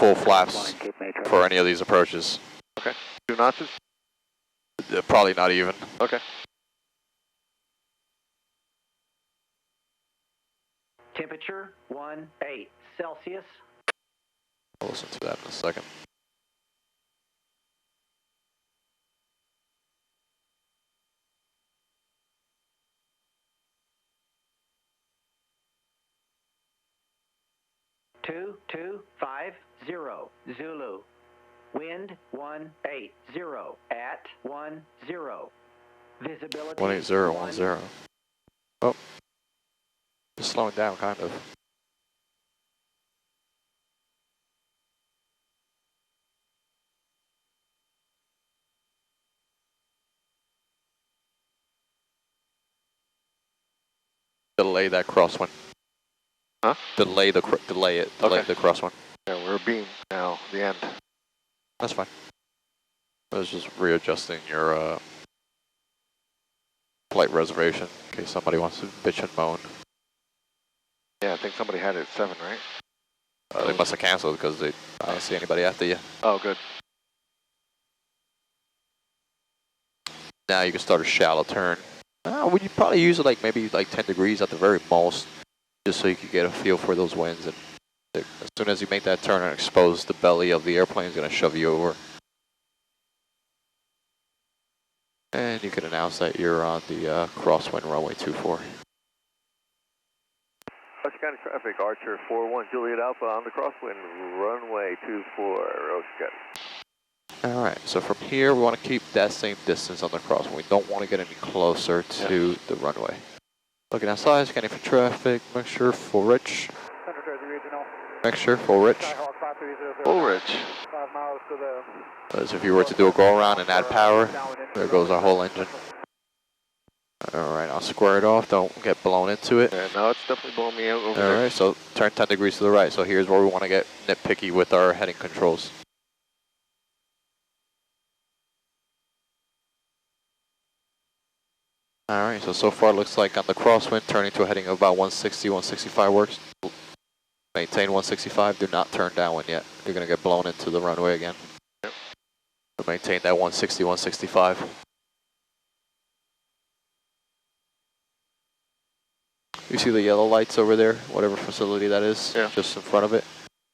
full flaps for any of these approaches. Okay. 2 notches? Probably not even. Okay. Temperature 18 Celsius. I'll listen to that in a second. Two 250 Zulu. Wind 180 at 10. Visibility 18010. Oh, just slowing down, kind of. Delay that crosswind. Huh? Delay it. Delay Okay. the crosswind. Yeah, we're beam now, the end. That's fine. I was just readjusting your flight reservation in case somebody wants to bitch and moan. Yeah, I think somebody had it at 7, right? They must have canceled because I don't see anybody after you. Oh, good. Now you can start a shallow turn. Would you probably use it like maybe like 10 degrees at the very most, just so you could get a feel for those winds. And as soon as you make that turn and expose the belly of the airplane, it's going to shove you over. And you can announce that you're on the crosswind runway 24. Ocean County traffic, Archer 41, Juliet Alpha on the crosswind, runway 24, Ocean County. Alright, so from here we want to keep that same distance on the crosswind. We don't want to get any closer to the runway. Looking outside, scanning for traffic, make sure full rich. Make sure full rich. Full rich. As if you were to do a go around and add power, there goes our whole engine. Alright, I'll square it off, don't get blown into it. Yeah, no, it's definitely blowing me out over there. Alright, so turn 10 degrees to the right. So here's where we want to get nitpicky with our heading controls. Alright, so far it looks like on the crosswind, turning to a heading of about 160, 165 works. Maintain 165, do not turn downwind yet. You're going to get blown into the runway again. Yep. So maintain that 160, 165. You see the yellow lights over there, whatever facility that is, just in front of it?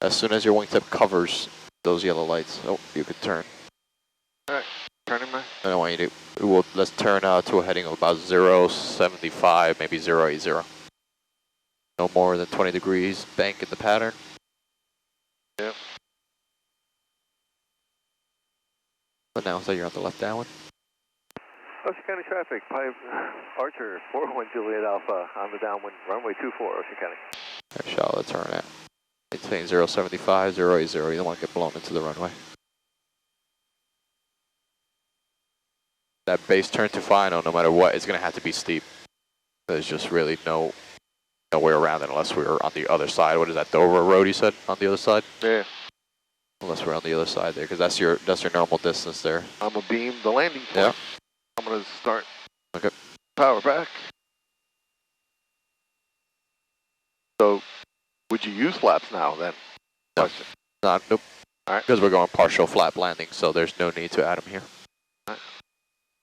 As soon as your wingtip covers those yellow lights, you could turn. Alright, turning my... I don't want you to, let's turn to a heading of about 075, maybe 080. No more than 20 degrees, bank in the pattern. Yep. Announce that you're on the left downwind. Ocean County traffic, Archer 41 Juliet Alpha on the downwind, runway 24, Ocean County. Very shallow turn at. Maintain 075, 080, you don't want to get blown into the runway. That base turn to final, no matter what, it's going to have to be steep. There's just really no way around it unless we're on the other side. What is that, Dover Road you said, on the other side? Yeah. Unless we're on the other side there, because that's your normal distance there. I'm going to beam the landing point. Yeah. I'm going to start Okay. Power back. So, would you use flaps now then? No. Nope. All right. Because we're going partial flap landing, so there's no need to add them here. All right.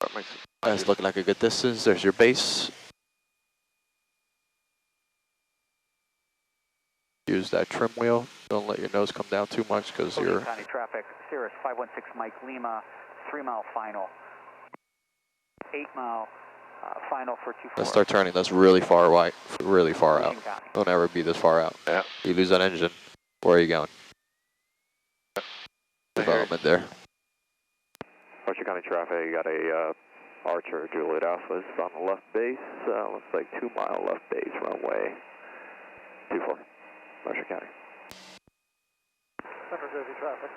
That makes sense. That's looking like a good distance. There's your base. Use that trim wheel. Don't let your nose come down too much because you're... County traffic, Cirrus 516 Mike Lima, 3-mile final. 8-mile final for 24. Let's start turning. That's really far wide, really far out. County. Don't ever be this far out. Yeah. You lose that engine. Where are you going? Development there. Ocean County traffic, you got a Archer Juliet Alpha is on the left base. Looks like 2-mile left base runway 24. Ocean County. Central Jersey traffic.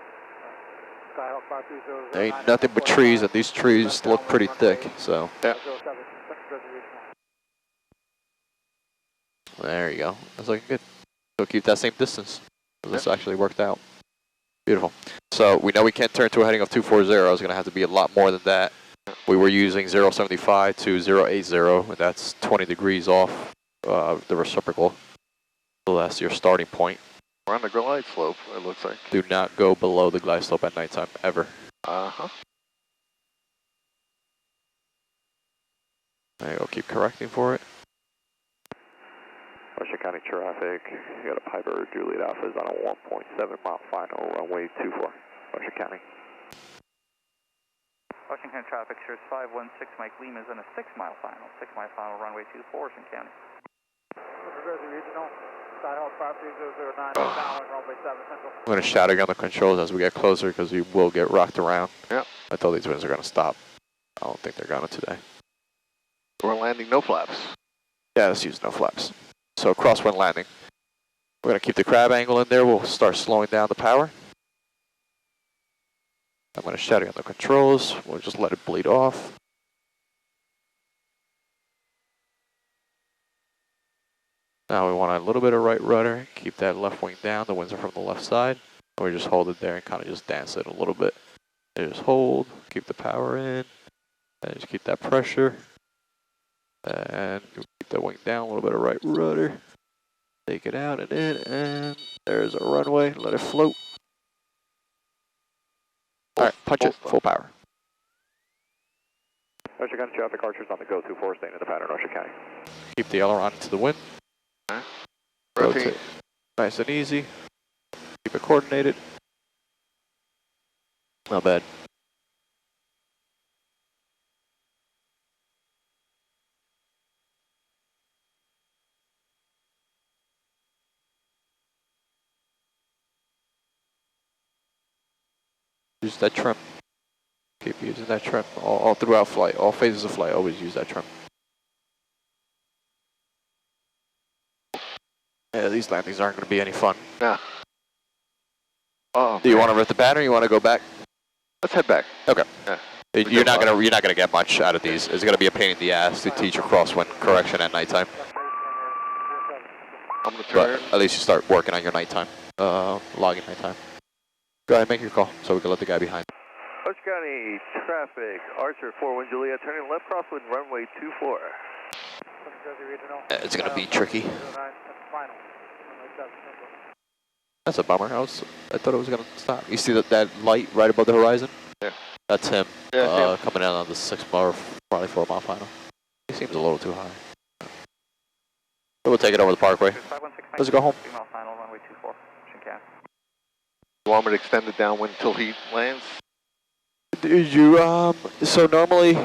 Skyhawk 530. There ain't nothing but trees, and these trees look pretty thick, so. Yeah. There you go. That's looking good. So keep that same distance. This actually worked out. Beautiful. So we know we can't turn to a heading of 240. It's going to have to be a lot more than that. We were using 075 to 080, and that's 20 degrees off the reciprocal. So that's your starting point. We're on the glide slope, it looks like. Do not go below the glide slope at nighttime, ever. Uh-huh. There you go, keep correcting for it. Washington County traffic, you got a Piper Juliet Alpha is on a 1.7 mile final, runway 24, Washington County. Washington County traffic shares 516 Mike Lima is in a 6-mile final. 6-mile final, runway 24, Washington County. New Jersey Regional, Skyhawk 53009, downwind, runway 7 Central. I'm going to shatter on the controls as we get closer because we will get rocked around. Yep. I thought these winds are going to stop. I don't think they're going to today. We're landing no flaps. Yeah, let's use no flaps. So crosswind landing. We're going to keep the crab angle in there. We'll start slowing down the power. I'm going to shatter on the controls. We'll just let it bleed off. Now we want a little bit of right rudder. Keep that left wing down. The winds are from the left side. And we just hold it there and kind of just dance it a little bit. And just hold. Keep the power in. And just keep that pressure. And keep the wing down. A little bit of right rudder. Take it out and in. And there's a runway. Let it float. All right, punch it. Full power. Washington County traffic, Archer's on the go 24, staying in the pattern, Washington County. Keep the aileron into the wind. Rotate. Nice and easy. Keep it coordinated. Not bad. Use that trim. Keep using that trim all throughout flight. All phases of flight, always use that trim. Yeah, these landings aren't going to be any fun. Nah. Oh, Do you want to rip the pattern or you want to go back? let's head back. Okay. Yeah. You're not gonna get much out of these. It's gonna be a pain in the ass to teach a crosswind correction at nighttime. I'm going to But turn. at least you start working on your nighttime, logging nighttime. Go ahead, make your call so we can let the guy behind. Ocean County traffic, Archer 41 Juliet, turning left crosswind, runway 24. New Jersey Regional, It's gonna be tricky. 509, that's final, runway 7 Central. That's a bummer. I thought it was gonna stop. You see that light right above the horizon? Yeah. That's him. Yeah, coming in on the 6 mile, probably 4 mile final. He seems a little too high. We'll take it over the parkway. 516 Mike Let's go home. 3-mile final, runway 24, Washington County. You want me to extend it downwind until he lands? Did you, so normally,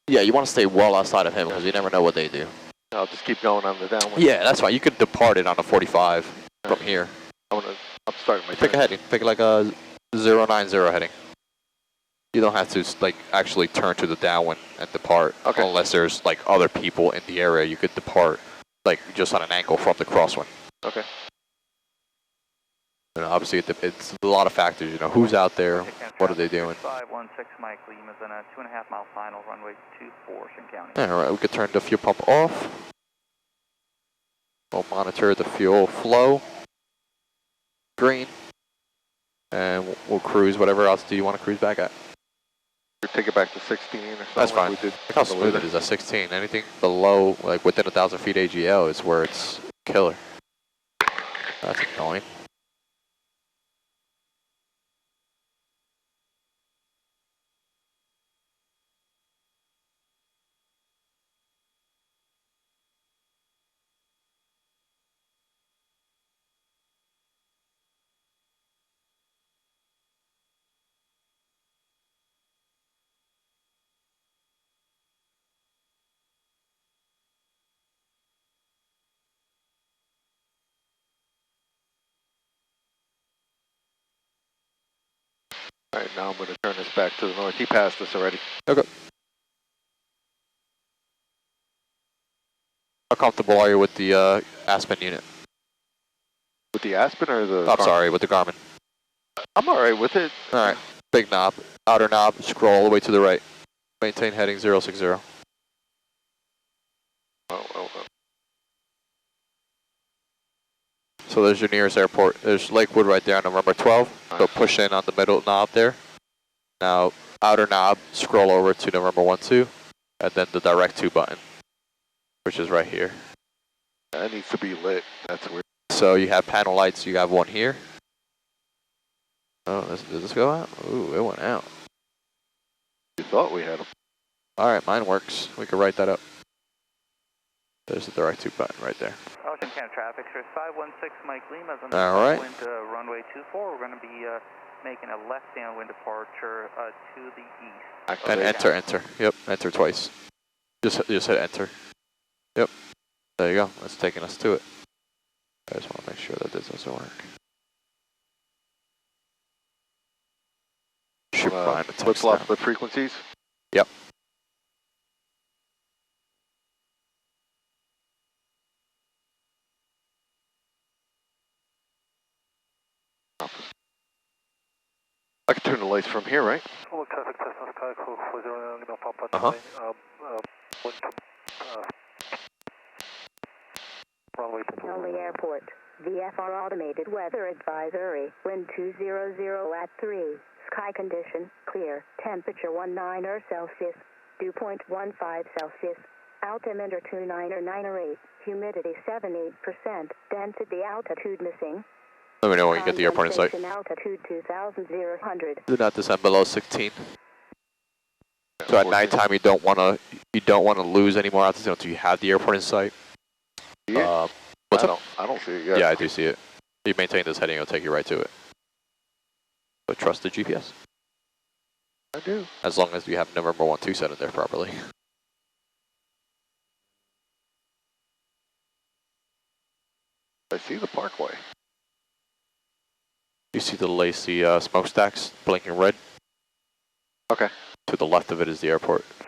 yeah, you want to stay well outside of him because you never know what they do. I'll just keep going on the downwind. Yeah, that's fine. You could depart it on a 45 from here. I'm starting my Pick a turn. heading. Pick like a 090 heading. You don't have to like actually turn to the downwind and depart Okay. unless there's like other people in the area. You could depart like just on an angle from the crosswind. Okay. And obviously it's a lot of factors. You know, who's out there, what are they doing? 516 Mike Lima is in a 2.5-mile final, runway 24, Washington County. All right, we could turn the fuel pump off. We'll monitor the fuel flow. Green. And we'll cruise whatever altitude you want to cruise back at. Take it back to 16 or something. That's like fine. we did Look how on the smooth it Lizard. is at 16. Anything below, like within 1,000 feet AGL is where it's killer. That's annoying. All right, now I'm going to turn this back to the north. He passed us already. Okay. How comfortable are you with the Aspen unit? With the Aspen or the... I'm sorry, with the Garmin. I'm all right with it. All right. Big knob, outer knob, scroll all the way to the right. Maintain heading 060. Oh. So there's your nearest airport. There's Lakewood right there on November 12. So push in on the middle knob there. Now, outer knob, scroll over to November 12, and then the direct to button, which is right here. That needs to be lit. That's weird. So you have panel lights, you have one here. Oh, did this go out? Ooh, it went out. You thought we had them. Alright, mine works. We can write that up. There's the direct to button right there. Ocean County traffic, Cirrus 516 Mike Lima is on the All right. downwind runway 24. We're going to be making a left downwind departure to the east. And enter. Yep, enter twice. Just hit enter. Yep. There you go. That's taking us to it. I just want to make sure that this doesn't work. Should find the Flip flop the frequencies. Yep. I can turn the lights from here, right? Uh-huh. Kelly Airport. VFR Automated Weather Advisory. Wind 200 at 3. Sky condition clear. Temperature 19 Celsius. Dew point 15 Celsius. Altimeter 2998. Humidity 78%. Density altitude missing. Let me know when you get the airport in sight. Altitude 2,000. Do not descend below 16. So at nighttime you don't want to lose any more altitude until you have the airport in sight. Yeah. What's up? I don't see it yet. Yeah, I do see it. You maintain this heading, it'll take you right to it. But trust the GPS. I do. As long as you have November 12 set in there properly. I see the parkway. You see the Lacey smokestacks blinking red? Okay. To the left of it is the airport.